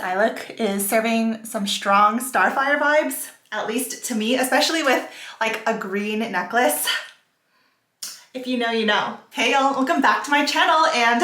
eye look is serving some strong Starfire vibes, at least to me, especially with like a green necklace. If you know, you know. Hey y'all, welcome back to my channel, and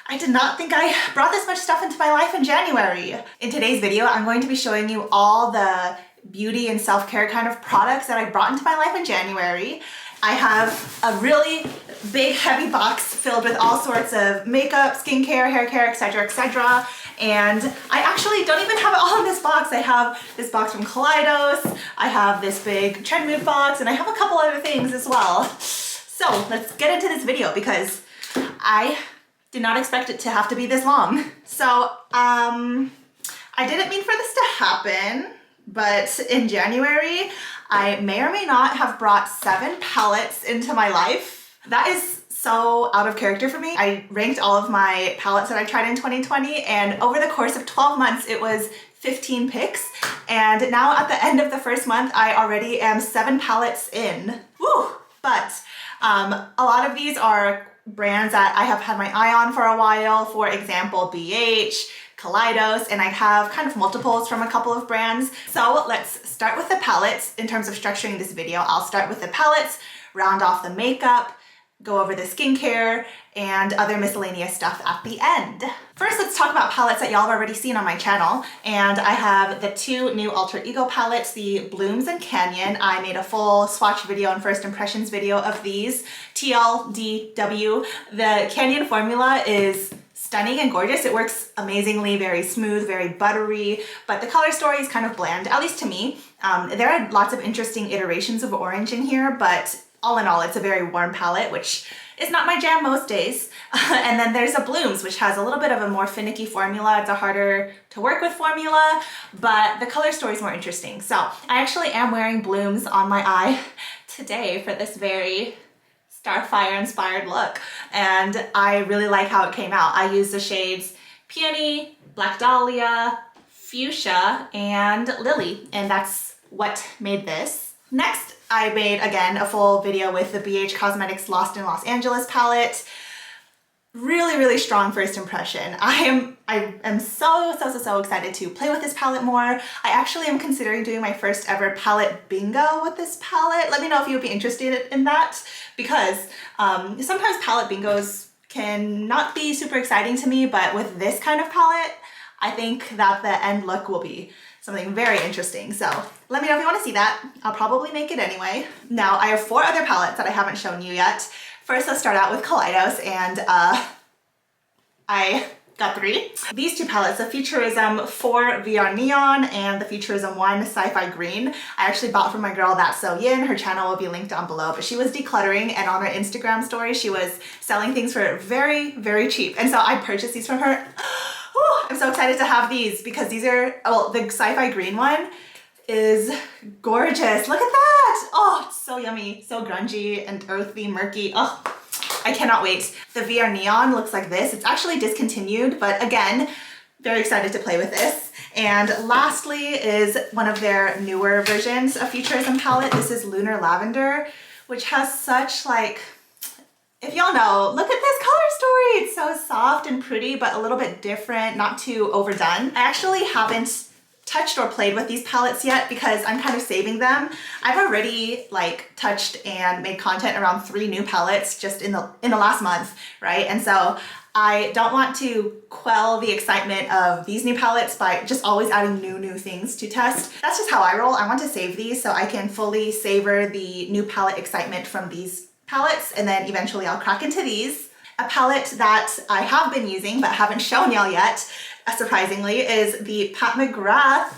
I did not think I brought this much stuff into my life in January. In today's video, I'm going to be showing you all the beauty and self-care kind of products that I brought into my life in January. I have a really big heavy box filled with all sorts of makeup, skincare, hair care, etc, etc. And I actually don't even have it all in this box. I have this box from Kaleidos, I have this big Trend Mood box, and I have a couple other things as well. So let's get into this video because I did not expect it to have to be this long. So I didn't mean for this to happen, but in January, I may or may not have brought 7 palettes into my life. That is so out of character for me. I ranked all of my palettes that I tried in 2020, and over the course of 12 months, it was 15 picks. And now at the end of the first month, I already am 7 palettes in. Woo! But a lot of these are brands that I have had my eye on for a while. For example, BH, Kaleidos, and I have kind of multiples from a couple of brands. So let's start with the palettes. In terms of structuring this video, I'll start with the palettes, round off the makeup, go over the skincare, and other miscellaneous stuff at the end. First, let's talk about palettes that y'all have already seen on my channel. And I have the 2 new Alter Ego palettes, the Blooms and Canyon. I made a full swatch video and first impressions video of these. TLDW. The Canyon formula is stunning and gorgeous. It works amazingly, very smooth, very buttery, but the color story is kind of bland, at least to me. There are lots of interesting iterations of orange in here, but all in all, it's a very warm palette, which is not my jam most days. And then there's a Blooms, which has a little bit of a more finicky formula. It's a harder to work with formula, but the color story is more interesting. So I actually am wearing Blooms on my eye today for this very Starfire inspired look, and I really like how it came out. I used the shades Peony, Black Dahlia, Fuchsia, and Lily, and that's what made this. Next, I made, again, a full video with the BH Cosmetics Lost in Los Angeles palette. Really, really strong first impression. I am so excited to play with this palette more. I actually am considering doing my first ever palette bingo with this palette. Let me know if you would be interested in that, because sometimes palette bingos can not be super exciting to me, but with this kind of palette, I think that the end look will be something very interesting. So let me know if you want to see that. I'll probably make it anyway. Now I have 4 other palettes that I haven't shown you yet. First, let's start out with Kaleidos, and I got 3. These 2 palettes, the Futurism 4 VR Neon and the Futurism 1 Sci-Fi Green, I actually bought from my girl That's So Yin. Her channel will be linked down below, but she was decluttering, and on her Instagram story, she was selling things for very, very cheap. And so I purchased these from her. Whew, I'm so excited to have these because these are, well, the Sci-Fi Green one is gorgeous. Look at that. Oh, it's so yummy, so grungy and earthy, murky. Oh, I cannot wait. The VR Neon looks like this. It's actually discontinued, but again, very excited to play with this. And lastly is one of their newer versions of Futurism palette. This is Lunar Lavender, which has such like, if y'all know, look at this color story. It's so soft and pretty, but a little bit different, not too overdone. I actually haven't touched or played with these palettes yet because I'm kind of saving them. I've already like touched and made content around 3 new palettes just in the last month, right? And so I don't want to quell the excitement of these new palettes by just always adding new things to test. That's just how I roll. I want to save these so I can fully savor the new palette excitement from these palettes, and then eventually I'll crack into these. A palette that I have been using but haven't shown y'all yet, surprisingly, is the Pat McGrath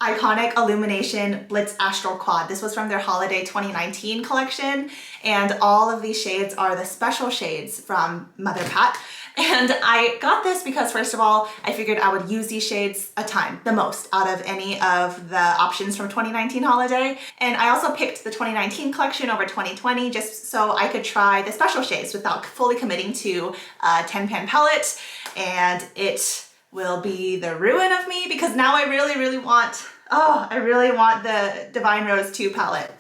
Iconic Illumination Blitz Astral Quad. This was from their Holiday 2019 collection, and all of these shades are the special shades from Mother Pat. And I got this because, first of all, I figured I would use these shades a ton, the most out of any of the options from 2019 holiday. And I also picked the 2019 collection over 2020 just so I could try the special shades without fully committing to a 10-pan palette. And it will be the ruin of me because now I really want, I really want the Divine Rose 2 palette.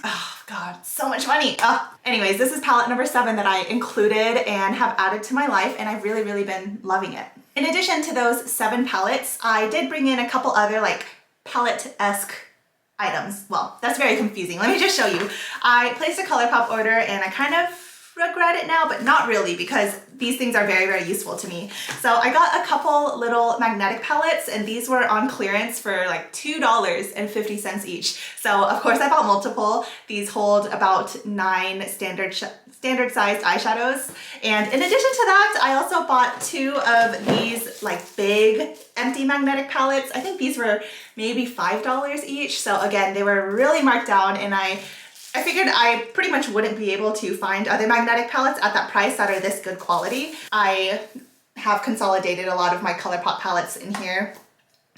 Oh God, so much money. Anyways, this is palette number 7 that I included and have added to my life, and I've really been loving it. In addition to those 7 palettes, I did bring in a couple other like palette-esque items. Well, that's very confusing. Let me just show you. I placed a Colourpop order and I kind of regret it now, but not really, because these things are very, very useful to me. So I got a couple little magnetic palettes, and these were on clearance for like $2.50 each. So of course I bought multiple. These hold about 9 standard sized eyeshadows. And in addition to that, I also bought 2 of these like big empty magnetic palettes. I think these were maybe $5 each. So again, they were really marked down, and I figured I pretty much wouldn't be able to find other magnetic palettes at that price that are this good quality. I have consolidated a lot of my Colourpop palettes in here.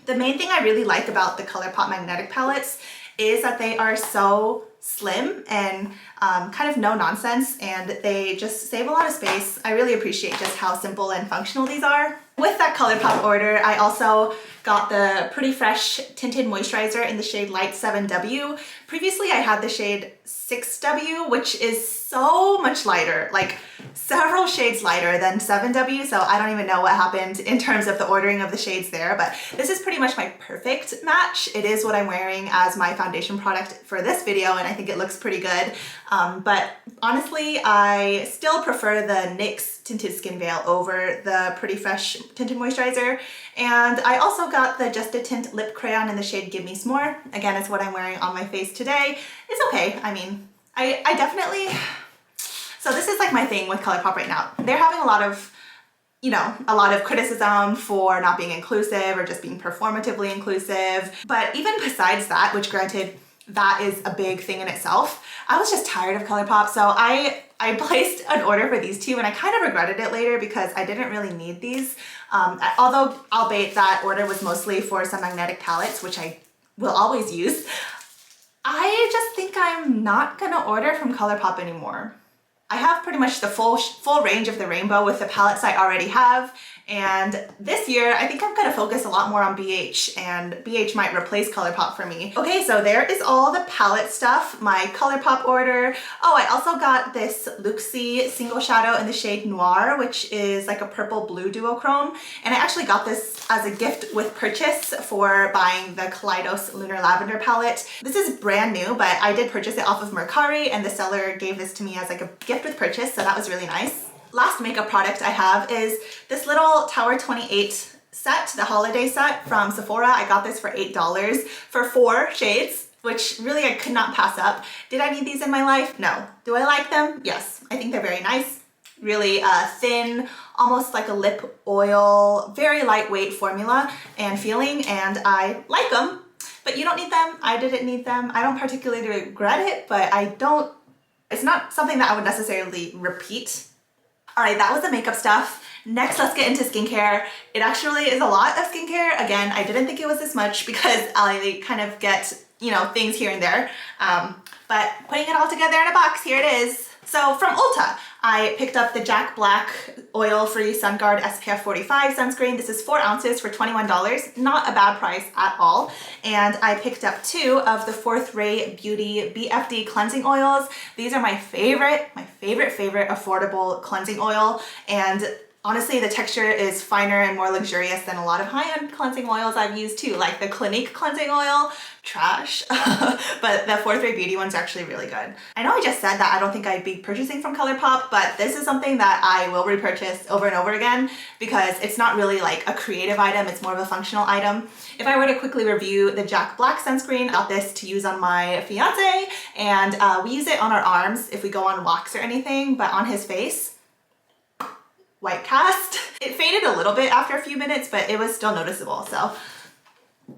The main thing I really like about the Colourpop magnetic palettes is that they are so slim and kind of no nonsense, and they just save a lot of space. I really appreciate just how simple and functional these are. With that Colourpop order, I also got the Pretty Fresh Tinted Moisturizer in the shade Light 7W. Previously, I had the shade 6W, which is so much lighter, like several shades lighter than 7W, so I don't even know what happened in terms of the ordering of the shades there, but this is pretty much my perfect match. It is what I'm wearing as my foundation product for this video, and I think it looks pretty good. But honestly, I still prefer the NYX Tinted Skin Veil over the Pretty Fresh Tinted Moisturizer. And I also got the Just a Tint Lip Crayon in the shade Give Me S'more. Again, it's what I'm wearing on my face today. It's okay. I mean, I definitely... So this is like my thing with Colourpop right now. They're having a lot of, you know, a lot of criticism for not being inclusive or just being performatively inclusive. But even besides that, which granted, that is a big thing in itself, I was just tired of Colourpop. So I placed an order for these 2, and I kind of regretted it later because I didn't really need these. Although, albeit that order was mostly for some magnetic palettes, which I will always use, I just think I'm not gonna order from Colourpop anymore. I have pretty much the full range of the rainbow with the palettes I already have, and this year I think I'm gonna focus a lot more on BH, and BH might replace Colourpop for me. Okay, so there is all the palette stuff, my Colourpop order. Oh, I also got this Luxie single shadow in the shade Noir, which is like a purple blue duochrome, and I actually got this as a gift with purchase for buying the Kaleidos Lunar Lavender palette. This is brand new, but I did purchase it off of Mercari, and the seller gave this to me as like a gift with purchase, so that was really nice. Last makeup product I have is this little Tower 28 set, the holiday set from Sephora. I got this for $8 for 4 shades, which really I could not pass up. Did I need these in my life? No. Do I like them? Yes. I think they're very nice. Really thin, almost like a lip oil, very lightweight formula and feeling, and I like them, but you don't need them. I didn't need them. I don't particularly regret it, but it's not something that I would necessarily repeat. All right, that was the makeup stuff. Next, let's get into skincare. It actually is a lot of skincare. Again, I didn't think it was this much because I kind of get, you know, things here and there. But putting it all together in a box, here it is. So from Ulta, I picked up the Jack Black Oil-Free Sun Guard SPF 45 sunscreen. This is 4 ounces for $21. Not a bad price at all. And I picked up 2 of the Fourth Ray Beauty BFD cleansing oils. These are my favorite affordable cleansing oil. And honestly, the texture is finer and more luxurious than a lot of high-end cleansing oils I've used too, like the Clinique cleansing oil, trash, but the Fourth Ray Beauty one's actually really good. I know I just said that I don't think I'd be purchasing from Colourpop, but this is something that I will repurchase over and over again because it's not really like a creative item, it's more of a functional item. If I were to quickly review the Jack Black sunscreen, I got this to use on my fiance, and we use it on our arms if we go on walks or anything, but on his face, white cast. It faded a little bit after a few minutes, but it was still noticeable. So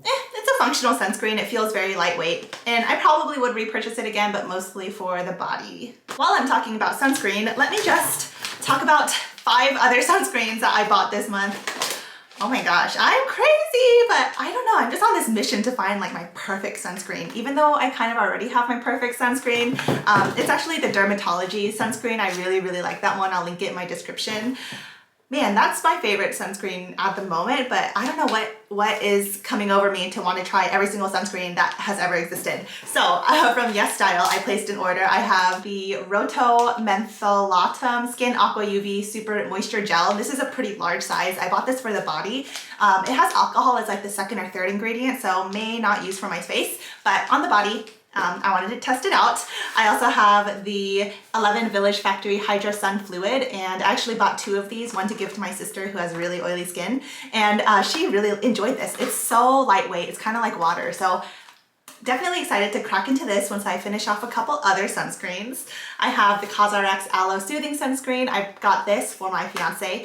it's a functional sunscreen. It feels very lightweight, and I probably would repurchase it again, but mostly for the body. While I'm talking about sunscreen, let me just talk about 5 other sunscreens that I bought this month. Oh my gosh, I'm crazy, but I don't know. I'm just on this mission to find like my perfect sunscreen, even though I kind of already have my perfect sunscreen. It's actually the Dermatology sunscreen. I really, really like that one. I'll link it in my description. Man, that's my favorite sunscreen at the moment, but I don't know what is coming over me to want to try every single sunscreen that has ever existed. So from Yes Style, I placed an order. I have the Roto Mentholatum Skin Aqua UV Super Moisture Gel. This is a pretty large size. I bought this for the body. It has alcohol as like the second or third ingredient, so may not use for my face, but on the body, I wanted to test it out. I also have the 11 Village Factory Hydro Sun Fluid, and I actually bought 2 of these, one to give to my sister who has really oily skin, and she really enjoyed this. It's so lightweight, it's kind of like water, so definitely excited to crack into this once I finish off a couple other sunscreens. I have the CosRx Aloe Soothing Sunscreen. I got this for my fiance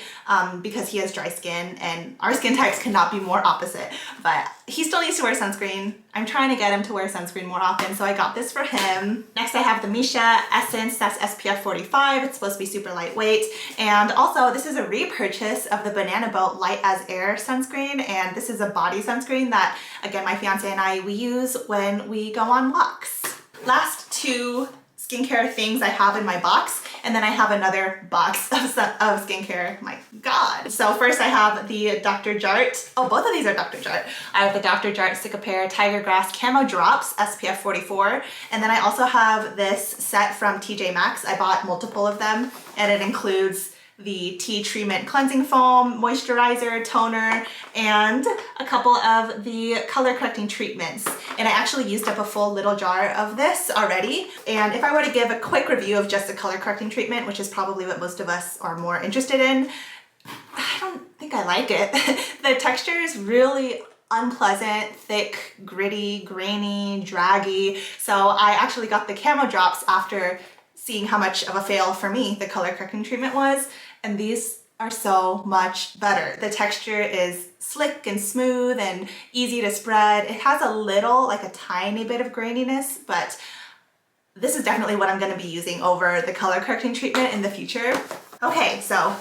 because he has dry skin and our skin types cannot be more opposite, but he still needs to wear sunscreen. I'm trying to get him to wear sunscreen more often, so I got this for him. Next I have the Misha Essence, that's SPF 45. It's supposed to be super lightweight. And also this is a repurchase of the Banana Boat Light as Air sunscreen, and this is a body sunscreen that, again, my fiance and I, we use when we go on walks. Last 2 skincare things I have in my box, and then I have another box of skincare. My God. So first I have the Dr. Jart. Oh, both of these are Dr. Jart. I have the Dr. Jart Cicapair Tiger Grass Camo Drops SPF 44. And then I also have this set from TJ Maxx. I bought multiple of them, and it includes the tea treatment cleansing foam, moisturizer, toner, and a couple of the color correcting treatments. And I actually used up a full little jar of this already. And if I were to give a quick review of just the color correcting treatment, which is probably what most of us are more interested in, I don't think I like it. The texture is really unpleasant, thick, gritty, grainy, draggy. So I actually got the Camo Drops after seeing how much of a fail for me the color correcting treatment was, and these are so much better. The texture is slick and smooth and easy to spread. It has a little, like a tiny bit of graininess, but this is definitely what I'm gonna be using over the color correcting treatment in the future. Okay, so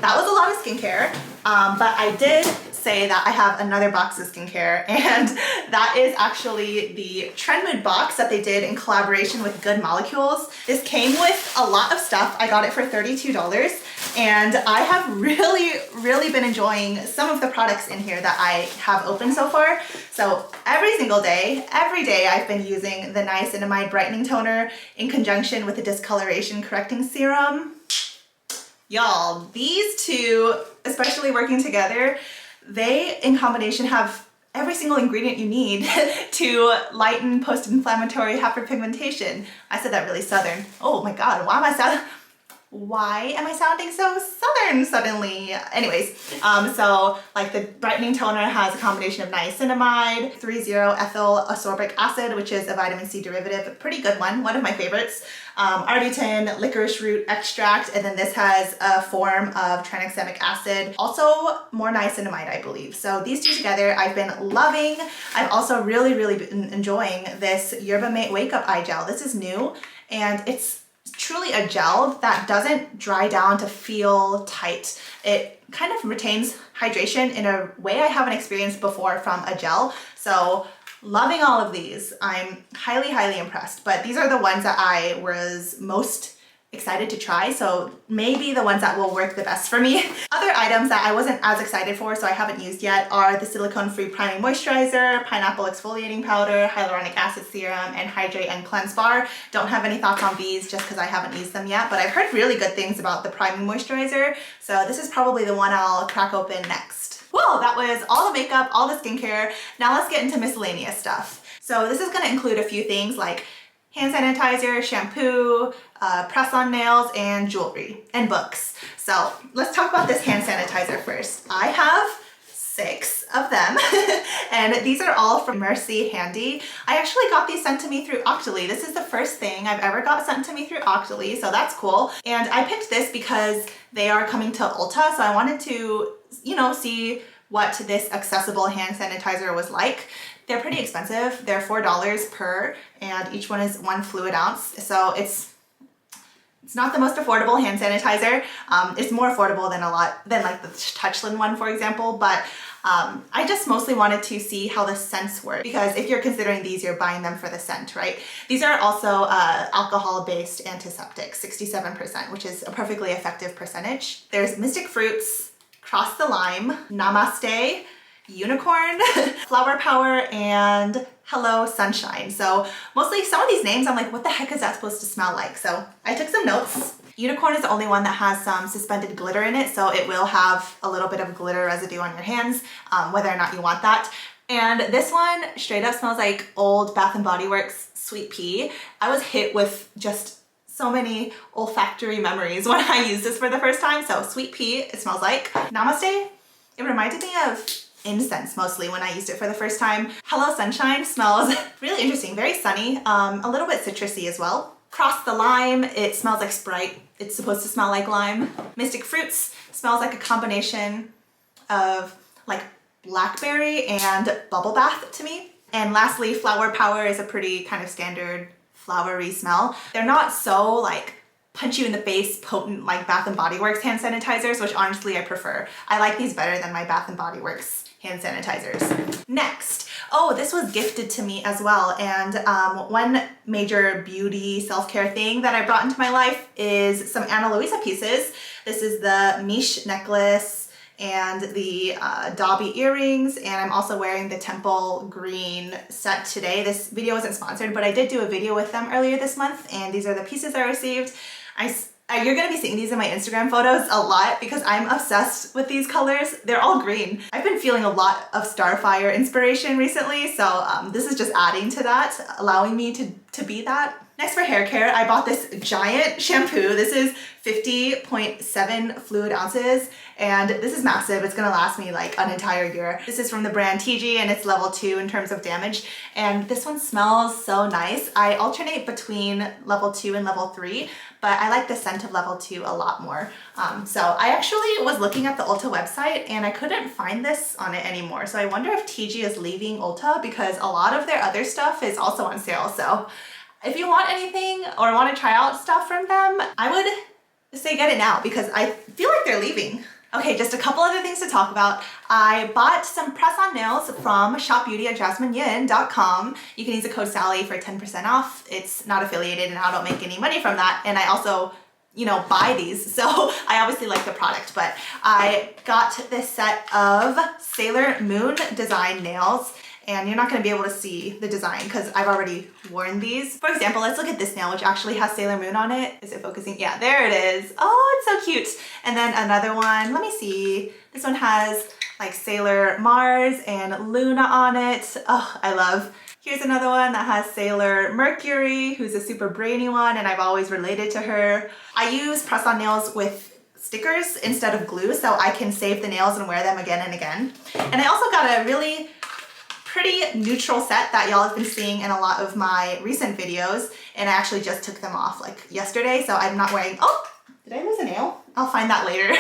that was a lot of skincare, but I did say that I have another box of skincare, and that is actually the Trend Mood box that they did in collaboration with Good Molecules. This came with a lot of stuff. I got it for $32, and I have really been enjoying some of the products in here that I have opened so far. So every single day, every day, I've been using the Niacinamide Brightening Toner in conjunction with the Discoloration Correcting Serum. Y'all, these two, especially working together, they in combination have every single ingredient you need to lighten post-inflammatory hyperpigmentation. I said that really Southern. Oh my God, why am I sounding so Southern suddenly? Anyways, so like the brightening toner has a combination of niacinamide, 3,0-ethyl ascorbic acid, which is a vitamin C derivative, a pretty good one of my favorites, arbutin, licorice root extract, and then this has a form of tranexamic acid, also more niacinamide, I believe. So these two together I've been loving. I've also really been enjoying this Yerba Mate Wake Up Eye Gel. This is new, and it's truly a gel that doesn't dry down to feel tight. It kind of retains hydration in a way I haven't experienced before from a gel. So loving all of these. I'm highly impressed, but these are the ones that I was most excited to try, so maybe the ones that will work the best for me. Other items that I wasn't as excited for, so I haven't used yet, are the silicone-free priming moisturizer, pineapple exfoliating powder, hyaluronic acid serum, and hydrate and cleanse bar. Don't have any thoughts on these just because I haven't used them yet, but I've heard really good things about the priming moisturizer, so this is probably the one I'll crack open next. Well, that was all the makeup, all the skincare. Now let's get into miscellaneous stuff. So this is going to include a few things like hand sanitizer, shampoo, press-on nails, and jewelry, and books. So let's talk about this hand sanitizer first. I have 6 of them, and these are all from Mercy Handy. I actually got these sent to me through Octoly. This is the first thing I've ever got sent to me through Octoly, so that's cool. And I picked this because they are coming to Ulta, so I wanted to, you know, see what this accessible hand sanitizer was like. They're pretty expensive. They're $4 per, and each one is 1 fluid ounce. So it's not the most affordable hand sanitizer. It's more affordable than like the Touchland one, for example, but I just mostly wanted to see how the scents work, because if you're considering these, you're buying them for the scent, right? These are also alcohol-based antiseptic, 67%, which is a perfectly effective percentage. There's Mystic Fruits, Cross the Lime, Namaste, Unicorn, Flower Power, and Hello Sunshine. So mostly some of these names, I'm like, what the heck is that supposed to smell like? So I took some notes. Unicorn is the only one that has some suspended glitter in it, so it will have a little bit of glitter residue on your hands, whether or not you want that. And this one straight up smells like old Bath & Body Works Sweet Pea. I was hit with just so many olfactory memories when I used this for the first time. So Sweet Pea, it smells like. Namaste, it reminded me of incense mostly when I used it for the first time. Hello Sunshine smells really interesting, very sunny, a little bit citrusy as well. Cross the Lime, it smells like Sprite. It's supposed to smell like lime. Mystic Fruits smells like a combination of like blackberry and bubble bath to me. And lastly, Flower Power is a pretty kind of standard flowery smell. They're not so like punch you in the face potent like Bath & Body Works hand sanitizers, which honestly I prefer. I like these better than my Bath & Body Works hand sanitizers. Next, oh, this was gifted to me as well. And one major beauty self-care thing that I brought into my life is some Ana Luisa pieces. This is the Miche necklace and the Dobby earrings, and I'm also wearing the Temple Green set today. This video wasn't sponsored, but I did do a video with them earlier this month, and these are the pieces I received. You're gonna be seeing these in my Instagram photos a lot because I'm obsessed with these colors. They're all green. I've been feeling a lot of Starfire inspiration recently, so this is just adding to that, allowing me to be that. Next, for hair care, I bought this giant shampoo. This is 50.7 fluid ounces, and this is massive. It's gonna last me like an entire year. This is from the brand TIGI, and it's level 2 in terms of damage, and this one smells so nice. I alternate between level 2 and level 3, but I like the scent of level 2 a lot more. So I actually was looking at the Ulta website, and I couldn't find this on it anymore. So I wonder if TIGI is leaving Ulta because a lot of their other stuff is also on sale. So if you want anything or want to try out stuff from them, I would say get it now because I feel like they're leaving. Okay, just a couple other things to talk about. I bought some press-on nails from shopbeauty at jasmineyin.com. You can use the code Sally for 10% off. It's not affiliated and I don't make any money from that. And I also, you know, buy these. So I obviously like the product, but I got this set of Sailor Moon design nails. And you're not going to be able to see the design because I've already worn these. For example, let's look at this nail, which actually has Sailor Moon on it. Is it focusing? Yeah, there it is. Oh, it's so cute. And then another one, let me see. This one has like Sailor Mars and Luna on it. Oh, I love. Here's another one that has Sailor Mercury, who's a super brainy one, and I've always related to her. I use press-on nails with stickers instead of glue, so I can save the nails and wear them again and again. And I also got a really pretty neutral set that y'all have been seeing in a lot of my recent videos, and I actually just took them off like yesterday, so I'm not wearing, oh, did I lose a nail? I'll find that later.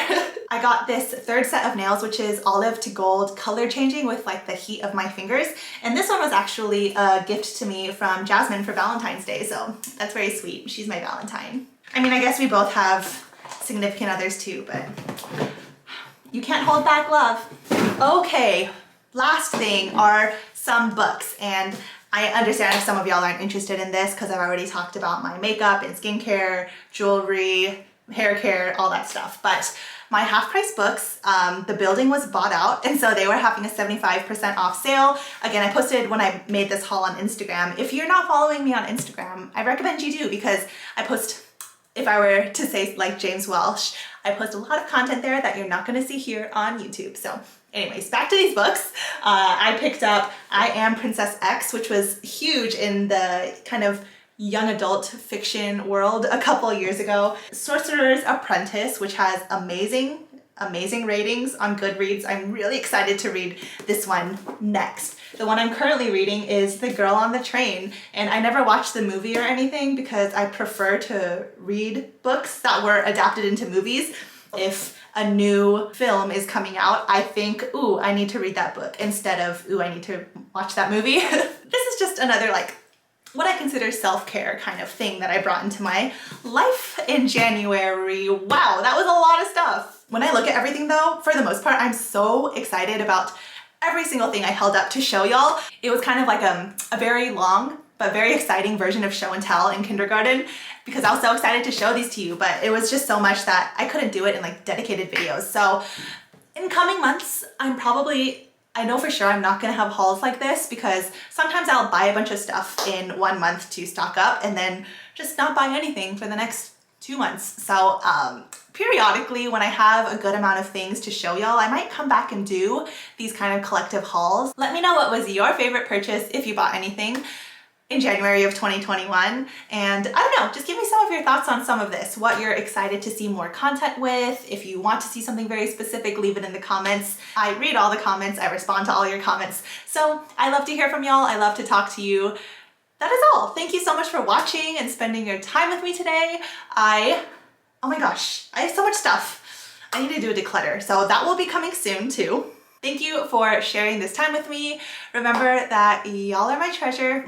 I got this third set of nails, which is olive to gold color changing with like the heat of my fingers, and this one was actually a gift to me from Jasmine for Valentine's Day, so that's very sweet. She's my Valentine. I mean, I guess we both have significant others too, but you can't hold back love. Okay. Last thing are some books, and I understand if some of y'all aren't interested in this because I've already talked about my makeup and skincare, jewelry, hair care, all that stuff. But my half-price books, the building was bought out, and so they were having a 75% off sale. Again, I posted when I made this haul on Instagram. If you're not following me on Instagram, I recommend you do because I post, if I were to say like James Welsh, I post a lot of content there that you're not going to see here on YouTube. So anyways, back to these books. I picked up I Am Princess X, which was huge in the kind of young adult fiction world a couple years ago. Sorcerer's Apprentice, which has amazing ratings on Goodreads. I'm really excited to read this one next. The one I'm currently reading is The Girl on the Train, and I never watched the movie or anything because I prefer to read books that were adapted into movies. If a new film is coming out, I think, ooh, I need to read that book instead of, ooh, I need to watch that movie. This is just another like what I consider self-care kind of thing that I brought into my life in January. Wow, that was a lot of stuff. When I look at everything though, for the most part, I'm so excited about every single thing I held up to show y'all. It was kind of like a very long but very exciting version of show and tell in kindergarten because I was so excited to show these to you, but it was just so much that I couldn't do it in like dedicated videos. So In coming months, I know for sure I'm not gonna have hauls like this because sometimes I'll buy a bunch of stuff in 1 month to stock up and then just not buy anything for the next 2 months. So periodically when I have a good amount of things to show y'all, I might come back and do these kind of collective hauls. Let me know what was your favorite purchase if you bought anything in January of 2021. And I don't know, just give me some of your thoughts on some of this, what you're excited to see more content with. If you want to see something very specific, leave it in the comments. I read all the comments, I respond to all your comments. So I love to hear from y'all, I love to talk to you. That is all. Thank you so much for watching and spending your time with me today. Oh my gosh, I have so much stuff. I need to do a declutter, so that will be coming soon too. Thank you for sharing this time with me. Remember that y'all are my treasure.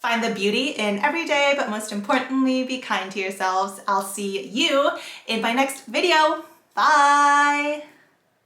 Find the beauty in every day, but most importantly, be kind to yourselves. I'll see you in my next video. Bye.